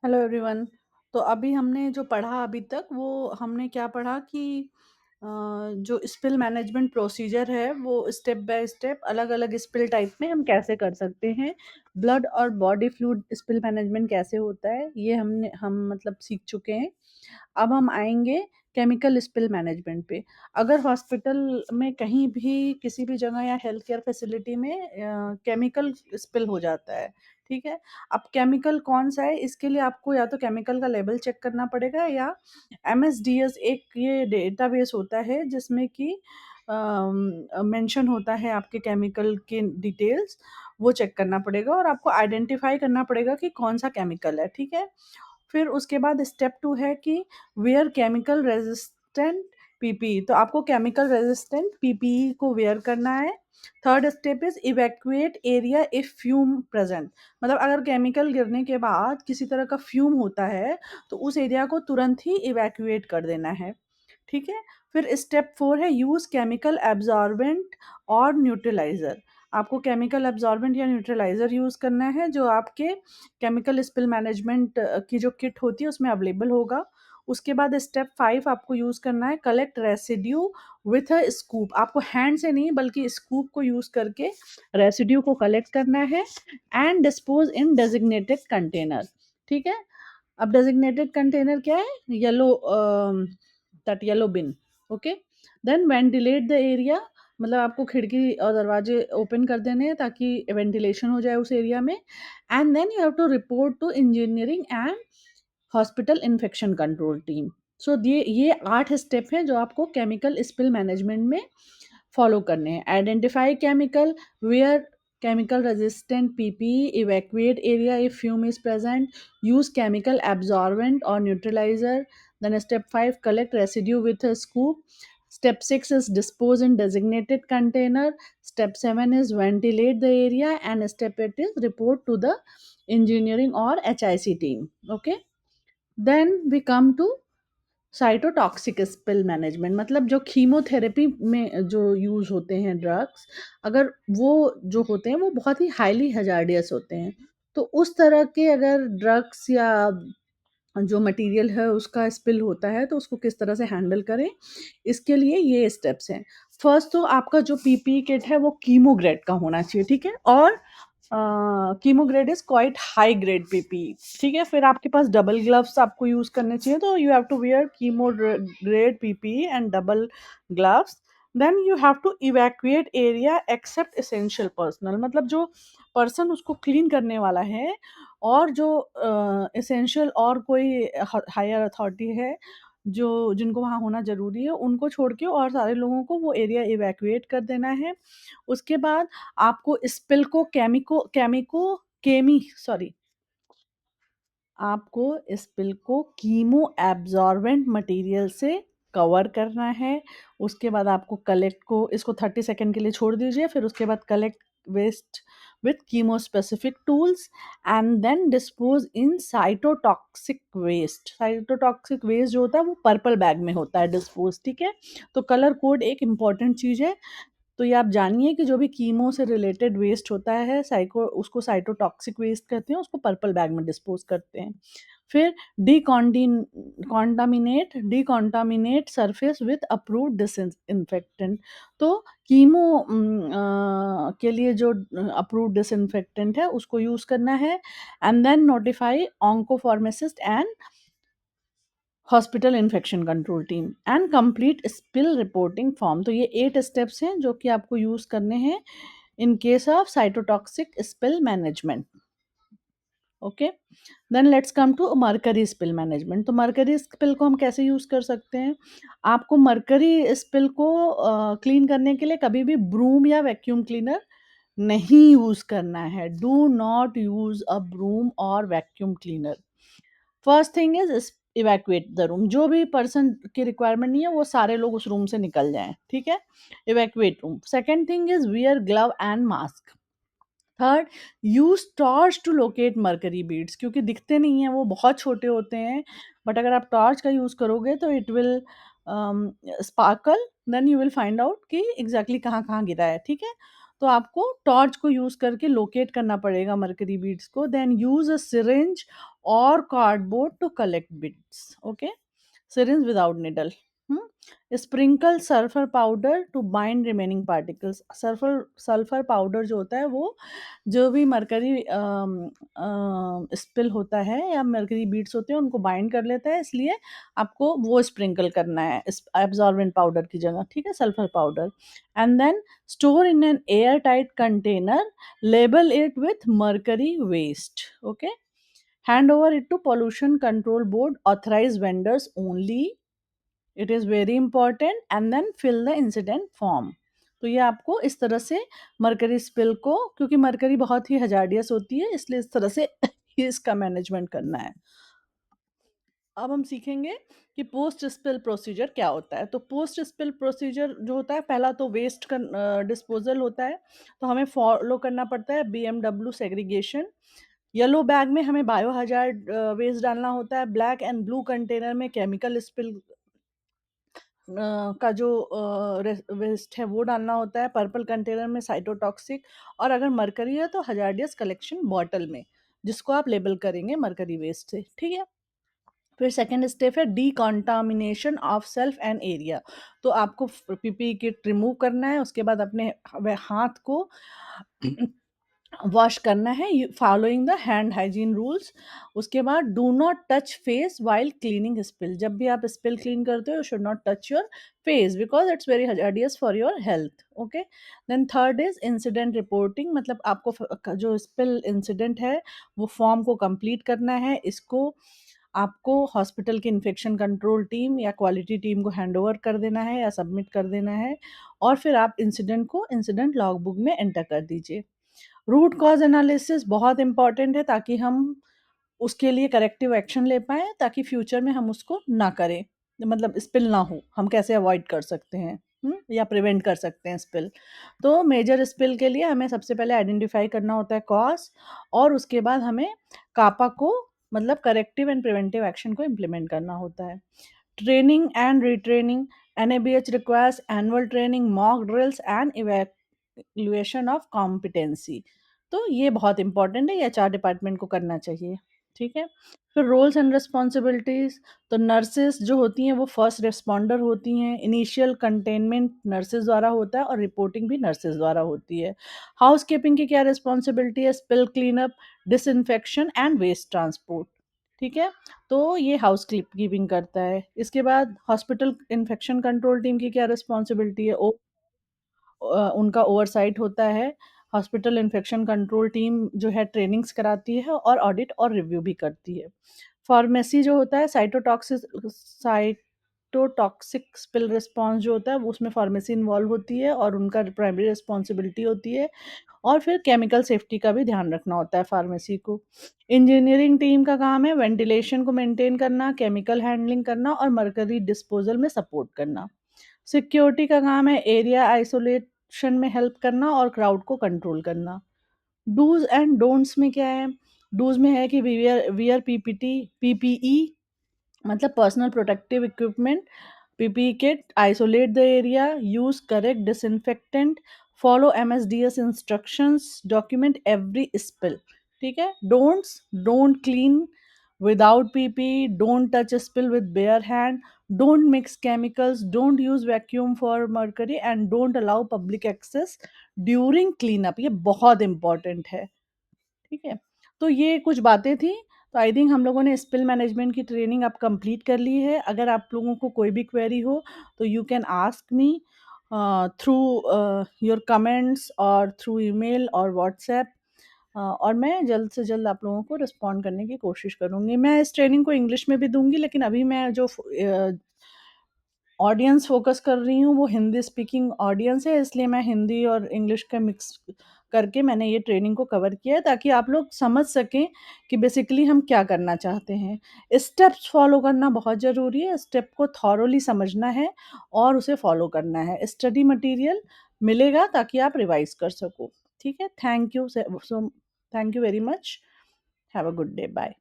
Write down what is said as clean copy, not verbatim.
Hello everyone. तो अभी हमने जो पढ़ा अभी तक वो हमने क्या पढ़ा कि जो स्पिल मैनेजमेंट प्रोसीजर है वो स्टेप बाय स्टेप अलग-अलग स्पिल टाइप में हम कैसे कर सकते हैं। ब्लड और बॉडी फ्लूइड स्पिल मैनेजमेंट कैसे होता है ये हम मतलब सीख चुके हैं। अब हम आएँगे केमिकल स्पिल मैनेजमेंट पे। अगर हॉस्पिटल में कहीं भी किसी भी जगह या हेल्थ केयर फैसिलिटी में केमिकल स्पिल हो जाता है, ठीक है? अब केमिकल कौन-सा है इसके लिए आपको या तो केमिकल का लेवल चेक करना पड़ेगा या एमएसडीएस एक ये डेटाबेस होता है जिसमें कि मेंशन होता है आपके केमिकल के डिटेल्स, वो चेक करना पड़ेगा और आपको आइडेंटिफ़ाई करना पड़ेगा कि कौन-सा केमिकल है, ठीक है? फिर उसके बाद स्टेप 2 है कि वियर केमिकल रेजिस्टेंट पीपीई, तो आपको केमिकल रेजिस्टेंट पीपीई को वियर करना है। Third step is evacuate area if fume present, मतलब अगर केमिकल गिरने के बाद किसी तरह का फ्यूम होता है, तो उस एरिया को तुरंत ही इवैक्यूएट कर देना है, ठीक है? फिर स्टेप 4 है यूज़ केमिकल एब्ज़ॉर्बेंट और न्यूट्रलाइज़र, आपको केमिकल एब्ज़ॉर्बेंट या न्यूट्रलाइज़र यूज़ करना है जो आपके केमिकल स्पिल मैनेजमेंट की जो किट होती है उसमें अवेलेबल होगा। उसके बाद स्टेप 5 आपको यूज़ करना है collect residue with a scoop, आपको हैंड से नहीं बल्कि स्कूप को यूज़ करके रेसिड्यू को कलेक्ट करना है and dispose in designated container, ठीक है? अब डेज़िग्नेटेड कंटेनर क्या है? That yellow bin, okay? Then ventilate the area, मतलब आपको खिड़की और दरवाजे ओपन कर देने हैं ताकि वेंटिलेशन हो जाए उस एरिया में। And then you have to report to engineering and hospital infection control team. So ये 8 स्टेप हैं जो आपको केमिकल स्पिल मैनेजमेंट में फॉलो करने हैं। Identify chemical, wear chemical resistant PPE, evacuate area if fume is present, use chemical absorbent और neutralizer. Then step 5, collect residue with a scoop. Step 6 is dispose in designated container. Step 7 is ventilate the area. And step 8 is report to the engineering or HIC team. Okay. Then we come to cytotoxic spill management, मतलब जो chemotherapy में जो use होते हैं drugs, अगर वो जो होते हैं वो बहुत ही हाईली हज़ार्डियस होते हैं। तो उस तरह के अगर ड्रग्स या जो मटेरियल है उसका स्पिल होता है तो उसको किस तरह से हैंडल करें, इसके लिए ये स्टेप्स हैं। फर्स्ट तो आपका जो पीपीई किट है वो कीमो ग्रेड का होना चाहिए, ठीक है? और chemo grade is quite high grade PPE, ठीक है? फिर आपके पास डबल ग्लव्स आपको यूज़ करने चाहिए, तो you have to wear chemo grade PPE and double gloves. Then you have to evacuate area except essential personal, मतलब जो पर्सन उसको क्लीन करने वाला है और जो एसेंशियल और कोई हायर अथॉरिटी है जो जिनको वहाँ होना ज़रूरी है, उनको छोड़ के और सारे लोगों को वो एरिया इवैक्यूएट कर देना है। उसके बाद आपको स्पिल को आपको स्पिल को कीमो एब्ज़ॉर्बेंट मटेरियल से कवर करना है। उसके बाद आपको कलेक्ट को इसको 30 सेकंड के लिए छोड़ दीजिए, फिर उसके बाद collect waste with chemo specific tools and then dispose in cytotoxic waste. Cytotoxic waste जो होता है वो पर्पल बैग में होता है डिस्पोज़, ठीक है? तो कलर कोड एक इम्पॉर्टेंट चीज़ है। तो ये आप जानिए कि जो भी कीमो से रिलेटेड वेस्ट होता है उसको साइटोटॉक्सिक वेस्ट कहते हैं, उसको पर्पल बैग में डिस्पोज़ करते हैं। फिर डिकॉन्टामिनेट सरफेस विथ अप्रूव्ड डिसइंफेक्टेंट। तो के लिए जो अप्रूव्ड डिसइंफेक्टेंट है उसको यूज़ करना है and then notify oncopharmacist and hospital infection control team and complete spill reporting form. तो ये 8 स्टेप्स हैं जो कि आपको यूज़ करने हैं in case of cytotoxic spill management. Okay, then let's come to mercury spill management. तो मरकरी स्पिल को हम कैसे यूज़ कर सकते हैं? आपको मरकरी स्पिल को क्लीन करने के लिए कभी भी ब्रूम या वैक्यूम क्लीनर नहीं यूज़ करना है। Do not use a broom और vacuum cleaner. First thing is evacuate the room, जो भी पर्सन की रिक्वायरमेंट नहीं है वो सारे लोग उस रूम से निकल जाएँ, ठीक है? Evacuate room. Second thing is wear glove and mask. Third, use torch to locate mercury beads, क्योंकि दिखते नहीं हैं, वो बहुत छोटे होते हैं, बट अगर आप टॉर्च का यूज़ करोगे तो it will sparkle, then you will find out कि एग्ज़ैक्टली कहाँ-कहाँ गिरा है, ठीक है? तो आपको टॉर्च को यूज़ करके लोकेट करना पड़ेगा मरकरी बीड्स को। देन यूज़ अ सिरिंज और cardboard to collect beads, okay? Syringe without needle. Sprinkle sulfur powder to bind remaining particles. Sulphur powder जो होता है वो जो भी मरकरी स्पिल होता है या मरकरी बीड्स होते हैं उनको बाइंड कर लेता है, इसलिए आपको वो स्प्रिंकल करना है इस एब्जॉर्बेंट पाउडर की जगह, ठीक है, sulphur powder. And then store in an air tight container, label it with mercury waste, okay? Hand over it to pollution control board, authorized vendors only, it is very important, and then fill the incident form। तो ये आपको इस तरह से mercury spill को, क्योंकि mercury बहुत ही hazardous होती है, इसलिए इस तरह से ही इसका मैनेजमेंट करना है। अब हम सीखेंगे कि पोस्ट स्पिल प्रोसीजर क्या होता है। तो पोस्ट स्पिल प्रोसीजर जो होता है, पहला तो वेस्ट का डिस्पोजल होता है, तो हमें फॉलो करना पड़ता है बीएमडब्ल्यू सेग्रीगेशन। येलो बैग में हमें बायो हजार्ड वेस्ट डालना होता है। ब्लैक एंड ब्लू कंटेनर में केमिकल स्पिल का जो वेस्ट है वो डालना होता है। पर्पल कंटेनर में साइटोटॉक्सिक, और अगर मरकरी है तो हजार्डियस कलेक्शन बॉटल में, जिसको आप लेबल करेंगे मरकरी वेस्ट से, ठीक है? फिर सेकंड स्टेप है डिकॉन्टामिनेशन ऑफ सेल्फ एंड एरिया। तो आपको पीपी किट रिमूव करना है, उसके बाद अपने हाथ को वॉश करना है following the hand hygiene rules. उसके बाद do not touch face while cleaning spill. जब भी आप स्पिल क्लीन करते हो, you should not touch your face because it's very hazardous for your health, okay? Then third is incident reporting. मतलब आपको जो स्पिल इंसिडेंट है वो फॉर्म को कंप्लीट करना है। इसको आपको हॉस्पिटल की इन्फेक्शन कंट्रोल टीम या क्वालिटी टीम को हैंड ओवर कर देना है या सबमिट कर देना है, और फिर आप इंसिडेंट को इंसिडेंट लॉग बुक में एंटर कर दीजिए। रूट कॉज एनालिसिस बहुत इंपॉर्टेंट है, ताकि हम उसके लिए करेक्टिव एक्शन ले पाएँ, ताकि फ्यूचर में हम उसको ना करें। मतलब स्पिल ना हो, हम कैसे अवॉइड कर सकते हैं, या प्रिवेंट कर सकते हैं स्पिल। तो मेजर स्पिल के लिए हमें सबसे पहले आइडेंटिफाई करना होता है कॉज, और उसके बाद हमें कापा को, मतलब करेक्टिव एंड प्रिवेंटिव एक्शन को इम्प्लीमेंट करना होता है। Training and retraining, NABH requires annual training, mock drills and evaluation of competency। तो ये बहुत इंपॉर्टेंट है, ये HR डिपार्टमेंट को करना चाहिए, ठीक है? फिर रोल्स एंड रिस्पॉन्सिबिलिटीज, तो नर्सेस जो होती हैं वो फर्स्ट रिस्पॉन्डर होती हैं। इनिशियल कंटेनमेंट नर्सेस द्वारा होता है और रिपोर्टिंग भी नर्सेस द्वारा होती है। हाउस कीपिंग की क्या रिस्पॉन्सिबिलिटी है? Spill cleanup, disinfection and waste transport, ठीक है? तो ये हाउस कीपिंग करता है। इसके बाद हॉस्पिटल इन्फेक्शन कंट्रोल टीम की क्या रिस्पॉन्सिबिलिटी है? उनका ओवरसाइट होता है। हॉस्पिटल इन्फेक्शन कंट्रोल टीम जो है ट्रेनिंग्स कराती है और ऑडिट और रिव्यू भी करती है। फार्मेसी जो होता है, साइटोटॉक्सिक स्पिल रिस्पॉन्स जो होता है वो, उसमें फार्मेसी इन्वॉल्व होती है और उनका प्राइमरी रिस्पॉन्सिबिलिटी होती है। और फिर केमिकल सेफ्टी का भी ध्यान रखना होता है फार्मेसी को। इंजीनियरिंग टीम का काम है वेंटिलेशन को मेंटेन करना, केमिकल हैंडलिंग करना और मरकरी डिस्पोजल में सपोर्ट करना। सिक्योरिटी का काम है एरिया आइसोलेशन में हेल्प करना और क्राउड को कंट्रोल करना। डूज एंड डोंट्स में क्या है? डूज में है कि वियर वियर पीपीई, मतलब personal protective equipment, PPE kit, isolate the area, use correct disinfectant, follow MSDS instructions, document every spill, ठीक है? Don'ts, don't clean without PPE, don't touch a spill with bare hand, don't mix chemicals, don't use vacuum for mercury, and don't allow public access during cleanup। ये बहुत important है, ठीक है? तो ये कुछ बातें थी। तो आई थिंक हम लोगों ने स्पिल मैनेजमेंट की ट्रेनिंग अब कंप्लीट कर ली है। अगर आप लोगों को कोई भी क्वेरी हो तो you can ask me through your comments और थ्रू ईमेल और व्हाट्सएप, और मैं जल्द से जल्द आप लोगों को रिस्पॉन्ड करने की कोशिश करूँगी। मैं इस ट्रेनिंग को इंग्लिश में भी दूँगी, लेकिन अभी मैं जो ऑडियंस फ़ोकस कर रही हूँ वो हिंदी स्पीकिंग ऑडियंस है, इसलिए मैं हिंदी और इंग्लिश का मिक्स करके मैंने ये ट्रेनिंग को कवर किया है, ताकि आप लोग समझ सकें कि बेसिकली हम क्या करना चाहते हैं। स्टेप्स फ़ॉलो करना बहुत ज़रूरी है, स्टेप को थॉरोली समझना है और उसे फ़ॉलो करना है। स्टडी मटीरियल मिलेगा ताकि आप रिवाइज़ कर सको, ठीक है? Thank you very much. Have a good day, bye.